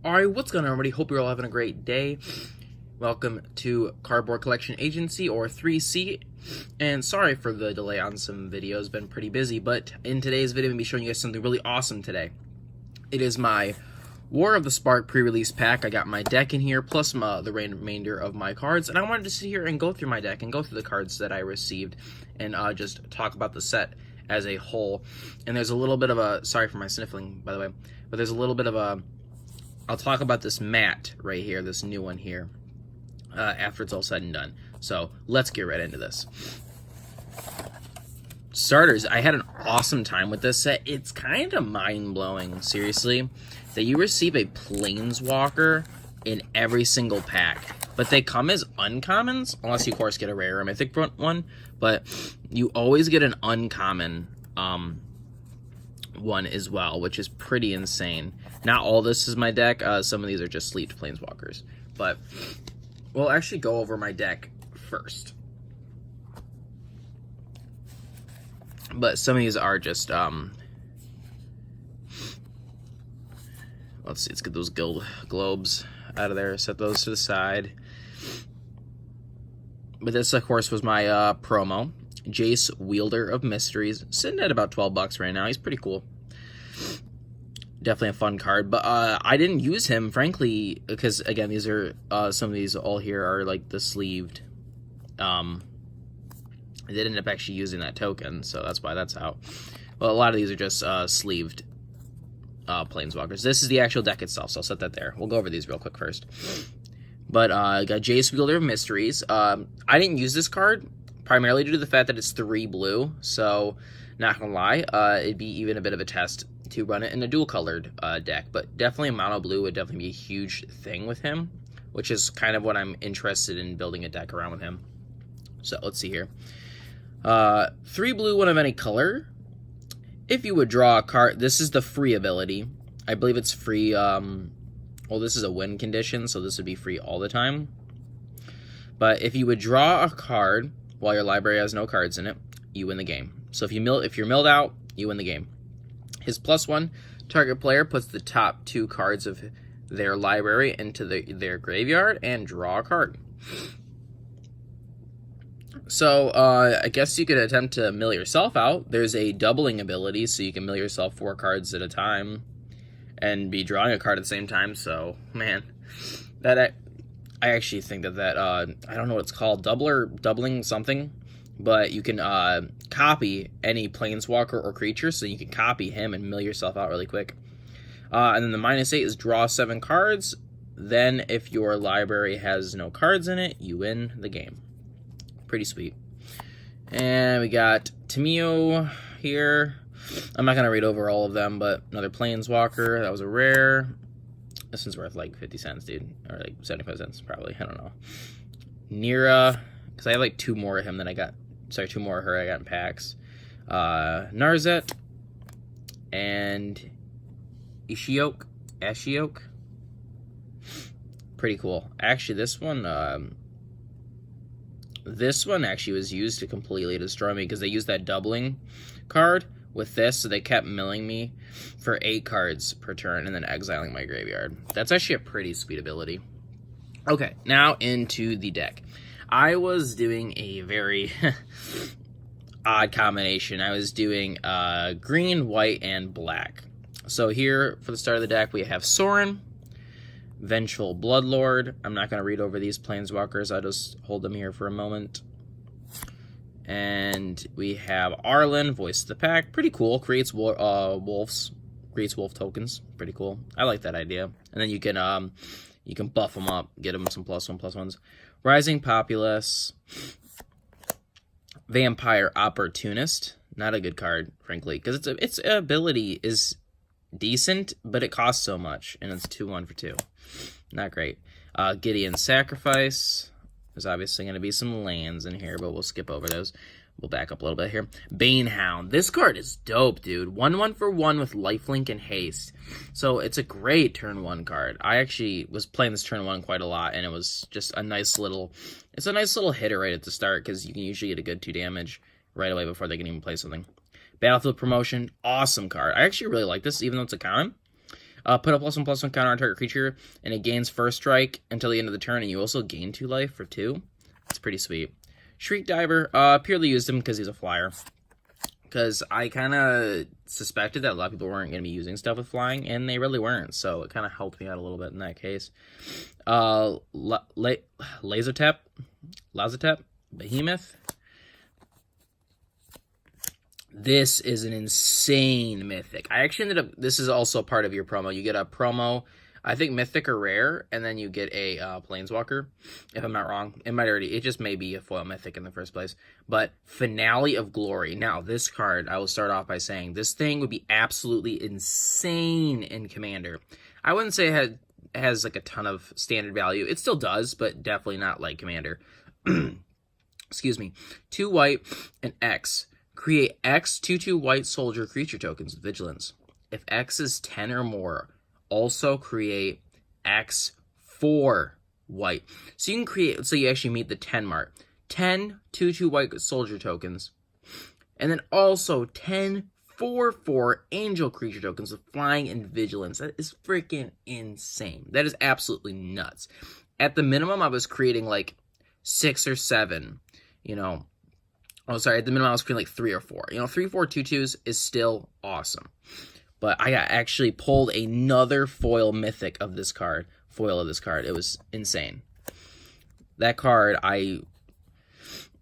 Alright, what's going on, everybody? Hope you're all having a great day. Welcome to Cardboard Collection Agency, or 3C. And sorry for the delay on some videos, been pretty busy, but in today's video, I'm going to be showing you guys something really awesome today. It is my War of the Spark pre-release pack. I got my deck in here, plus the remainder of my cards, and I wanted to sit here and go through my deck and go through the cards that I received, and just talk about the set as a whole. And there's a little bit of a, sorry for my sniffling, by the way, but there's a little bit of a, I'll talk about this mat right here, this new one here, after it's all said and done. So let's get right into this. Starters, I had an awesome time with this set. It's kind of mind-blowing, seriously, that you receive a Planeswalker in every single pack. But they come as uncommons, unless you, of course, get a rare or mythic one. But you always get an uncommon one as well, which is pretty insane. Not all this is my deck. Some of these are just sleeved Planeswalkers. But we'll actually go over my deck first. But some of these are just, let's see, let's get those guild globes out of there, set those to the side. But this, of course, was my promo. Jace, Wielder of Mysteries, sitting at about 12 bucks right now. He's pretty cool. Definitely a fun card, but I didn't use him, frankly, because, again, these are, some of these all here are, like, the sleeved. I did end up actually using that token, so that's why that's out. Well, a lot of these are just sleeved Planeswalkers. This is the actual deck itself, so I'll set that there. We'll go over these real quick first. But I got Jace, Wielder of Mysteries. I didn't use this card, primarily due to the fact that it's 3 blue, so not gonna lie, it'd be even a bit of a test to run it in a dual-colored deck, but definitely a mono blue would definitely be a huge thing with him, which is kind of what I'm interested in building a deck around with him. So let's see here. 3 blue, one of any color. If you would draw a card, this is the free ability. I believe it's free, well, this is a win condition, so this would be free all the time. But if you would draw a card while your library has no cards in it, you win the game. So if you're milled out, you win the game. His +1, target player puts the top 2 cards of their library into their graveyard and draw a card. So, I guess you could attempt to mill yourself out. There's a doubling ability, so you can mill yourself 4 cards at a time and be drawing a card at the same time. So, man, that I actually think that I don't know what it's called, doubling something, but you can copy any Planeswalker or creature, so you can copy him and mill yourself out really quick. And then the -8 is draw 7 cards. Then, if your library has no cards in it, you win the game. Pretty sweet. And we got Tamiyo here. I'm not going to read over all of them, but another Planeswalker. That was a rare. This one's worth like 50 cents, dude. Or like 75 cents, probably. I don't know. Nira. Because I have like 2 more of him than I got. Sorry, 2 more of her I got in packs. Narset. And Ashiok. Pretty cool. Actually, this one actually was used to completely destroy me because they used that doubling card with this, so they kept milling me for 8 cards per turn and then exiling my graveyard. That's actually a pretty sweet ability. Okay, now into the deck. I was doing a very odd combination. I was doing green, white, and black. So here, for the start of the deck, we have Sorin, Vengeful Bloodlord. I'm not going to read over these Planeswalkers. I'll just hold them here for a moment. And we have Arlen, Voice of the Pack. Pretty cool. Creates wolves. Creates wolf tokens. Pretty cool. I like that idea. And then you can buff them up. Get them some +1/+1s. Rising Populace. Vampire Opportunist. Not a good card, frankly, because its ability is decent, but it costs so much, and it's 2/1 for 2. Not great. Gideon's Sacrifice. There's obviously going to be some lands in here, but we'll skip over those. We'll back up a little bit here. Banehound. This card is dope, dude. 1/1 for 1 with lifelink and haste. So it's a great turn 1 card. I actually was playing this turn 1 quite a lot, and it was just a nice little... It's a nice little hitter right at the start, because you can usually get a good 2 damage right away before they can even play something. Battlefield Promotion. Awesome card. I actually really like this, even though it's a common. Put a +1/+1 counter on target creature, and it gains first strike until the end of the turn, and you also gain 2 life for 2. That's pretty sweet. Shriek Diver, purely used him because he's a flyer. Because I kind of suspected that a lot of people weren't going to be using stuff with flying, and they really weren't, so it kind of helped me out a little bit in that case. Lazotep, Behemoth. This is an insane mythic. I actually ended up, this is also part of your promo. You get a promo, I think mythic or rare, and then you get a planeswalker, if I'm not wrong. It just may be a foil mythic in the first place. But Finale of Glory. Now, this card, I will start off by saying, this thing would be absolutely insane in Commander. I wouldn't say it has like a ton of standard value. It still does, but definitely not like Commander. Excuse me. 2 white and X. Create X 2/2 white soldier creature tokens with vigilance. If X is 10 or more, also create X 4 white. So you can create, so you actually meet the 10 mark. 10 2/2 white soldier tokens. And then also 10 4/4 angel creature tokens with flying and vigilance. That is freaking insane. That is absolutely nuts. At the minimum, I was creating like 6 or 7, you know. Oh, sorry, at the minimum I was creating like 3 or 4. You know, 3/4 2/2s is still awesome. But I actually pulled another foil mythic of this card. Foil of this card. It was insane. That card, and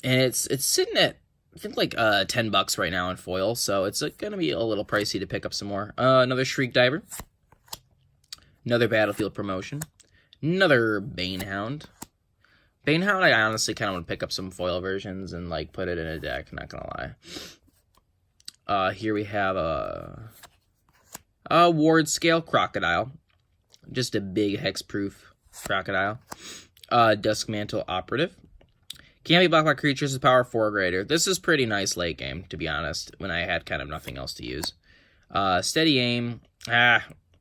it's sitting at, I think, like $10 right now in foil. So it's going to be a little pricey to pick up some more. Another Shriek Diver. Another Battlefield Promotion. Another Banehound. Banehound, I honestly kind of want to pick up some foil versions and like put it in a deck, not going to lie. Here we have a Ward Scale Crocodile. Just a big hexproof crocodile. Duskmantle Operative. Can't be blocked by creatures with power 4 or greater. This is pretty nice late game, to be honest, when I had kind of nothing else to use. Steady Aim.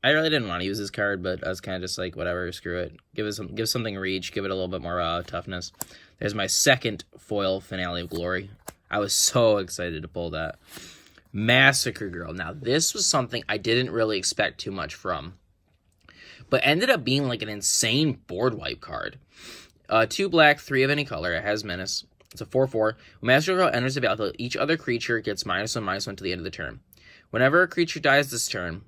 I really didn't want to use this card, but I was kind of just like, whatever, screw it. Give something reach, give it a little bit more toughness. There's my second foil Finale of Glory. I was so excited to pull that. Massacre Girl. Now, this was something I didn't really expect too much from, but ended up being like an insane board wipe card. 2 black, 3 of any color. It has Menace. It's a 4/4. When Massacre Girl enters the battlefield, each other creature gets -1/-1 to the end of the turn. Whenever a creature dies this turn,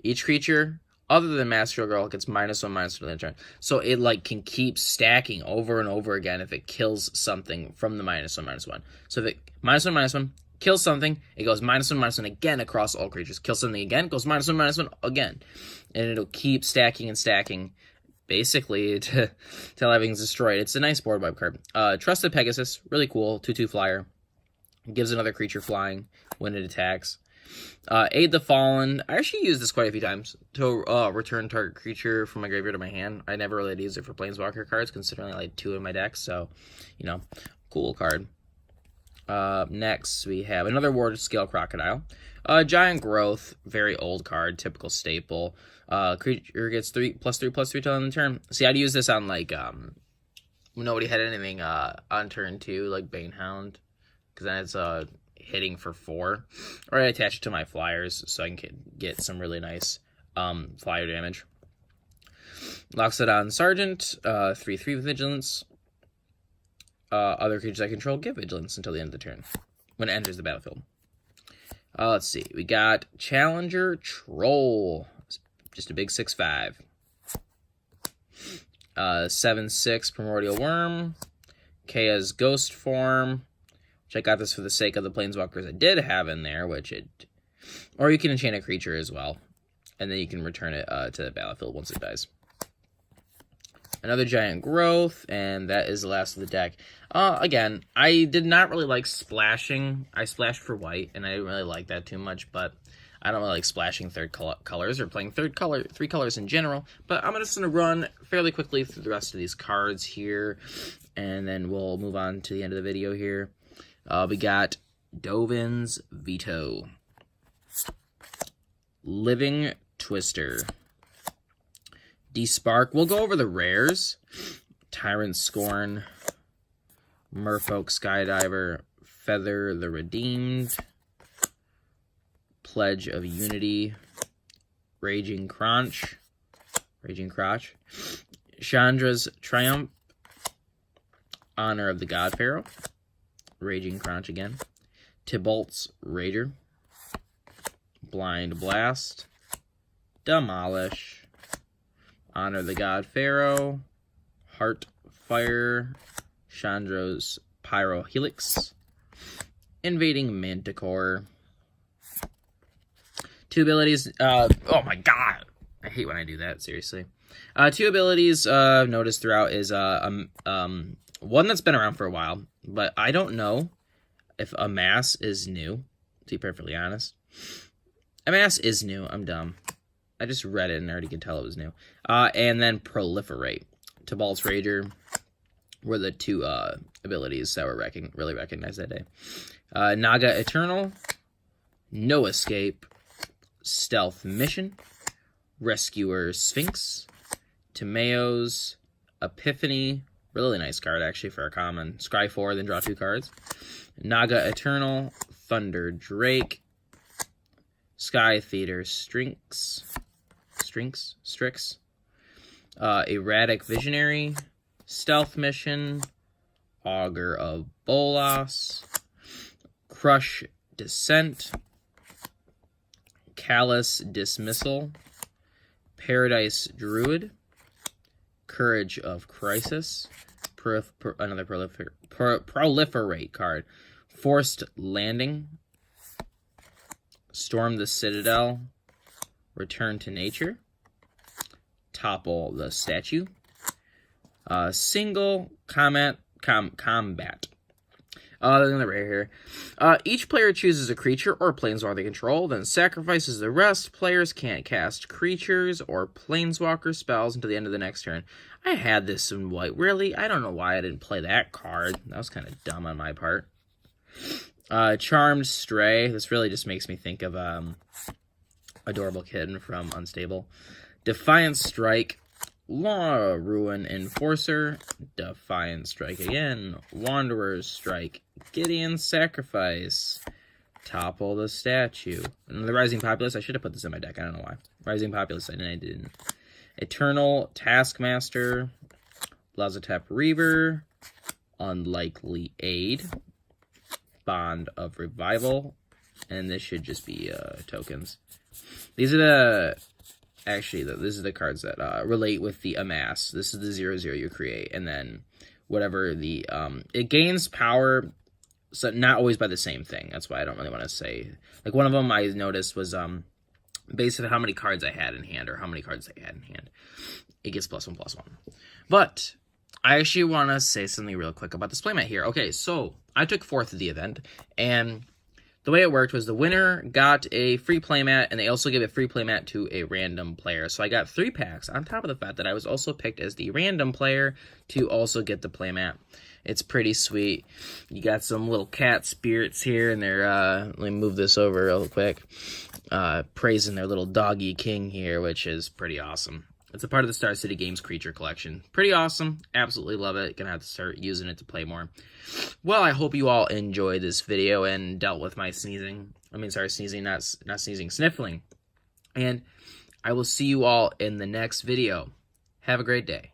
each creature other than Massacre Girl gets -1/-1 to the end of the turn. So it like can keep stacking over and over again if it kills something from the -1/-1. So if it -1/-1 kills something, it goes -1/-1 again across all creatures. Kills something again, goes -1/-1 again. And it'll keep stacking and stacking, basically, till everything's destroyed. It's a nice board wipe card. Trusted Pegasus, really cool, 2/2 flyer. Gives another creature flying when it attacks. Aid the Fallen. I actually used this quite a few times to return target creature from my graveyard to my hand. I never really used it for Planeswalker cards, considering I like 2 in my deck, so, you know, cool card. Next, we have another Ward Scale Crocodile. Giant Growth, very old card, typical staple. Creature gets 3/3/3 till end of the turn. See, I'd use this on, like, when nobody had anything on turn 2, like Banehound, because then it's hitting for 4. Or I attach it to my flyers so I can get some really nice flyer damage. Loxodon Sergeant, 3/3 with Vigilance. Other creatures I control get Vigilance until the end of the turn, when it enters the battlefield. Let's see. We got Challenger Troll. Just a big 6/5. 7/6 Primordial Worm. Kaya's Ghost Form. Which I got this for the sake of the Planeswalkers I did have in there, or you can enchant a creature as well. And then you can return it to the battlefield once it dies. Another Giant Growth, and that is the last of the deck. Again, I did not really like splashing. I splashed for white, and I didn't really like that too much, but I don't really like splashing third colors or playing 3 colors in general. But I'm just going to run fairly quickly through the rest of these cards here, and then we'll move on to the end of the video here. We got Dovin's Veto. Living Twister. Despark. We'll go over the rares. Tyrant Scorn. Merfolk Skydiver. Feather the Redeemed. Pledge of Unity. Raging Crotch. Chandra's Triumph. Honor of the God Pharaoh. Raging Crotch again. Tybalt's Raider. Blind Blast. Demolish. Honor the God Pharaoh. Heart Fire. Chandra's Pyro Helix. Invading Manticore. 2 abilities. Oh my god. I hate when I do that, seriously. 2 abilities I've noticed throughout is one that's been around for a while, but I don't know if Amass is new, to be perfectly honest. Amass is new. I'm dumb. I just read it and I already could tell it was new. And then Proliferate. Tybalt's Rager were the 2 abilities that were really recognized that day. Naga Eternal. No Escape. Stealth Mission. Rescuer Sphinx. Timaeus. Epiphany. Really nice card, actually, for a common. Scry 4, then draw 2 cards. Naga Eternal. Thunder Drake. Sky Theater Strix. Erratic Visionary. Stealth Mission. Augur of Bolas. Crush Descent. Callous Dismissal. Paradise Druid. Courage of Crisis. Another Proliferate card. Forced Landing. Storm the Citadel. Return to Nature. Topple the Statue. Single Combat. Right here. Each player chooses a creature or planeswalker they control, then sacrifices the rest. Players can't cast creatures or planeswalker spells until the end of the next turn. I had this in white. Really? I don't know why I didn't play that card. That was kind of dumb on my part. Charmed Stray. This really just makes me think of Adorable Kitten from Unstable. Defiant Strike. Law Ruin Enforcer. Defiant Strike again. Wanderer's Strike. Gideon's Sacrifice. Topple the Statue. And the Rising Populace. I should have put this in my deck. I don't know why. Rising Populace, and I didn't. Eternal Taskmaster. Lazotep Reaver. Unlikely Aid. Bond of Revival. And this should just be tokens. These are the... Actually, this is the cards that relate with the Amass. This is the 0/0 you create. And then whatever the... it gains power, so not always by the same thing. That's why I don't really want to say... Like, one of them I noticed was based on how many cards I had in hand, or how many cards I had in hand. It gets +1/+1. But I actually want to say something real quick about this playmat here. Okay, so I took 4th of the event, and... The way it worked was the winner got a free playmat, and they also gave a free playmat to a random player. So I got 3 packs, on top of the fact that I was also picked as the random player to also get the playmat. It's pretty sweet. You got some little cat spirits here, and they're, let me move this over real quick, praising their little doggy king here, which is pretty awesome. It's a part of the Star City Games creature collection. Pretty awesome. Absolutely love it. Gonna have to start using it to play more. Well, I hope you all enjoyed this video and dealt with my sneezing. Sneezing, not sneezing, sniffling. And I will see you all in the next video. Have a great day.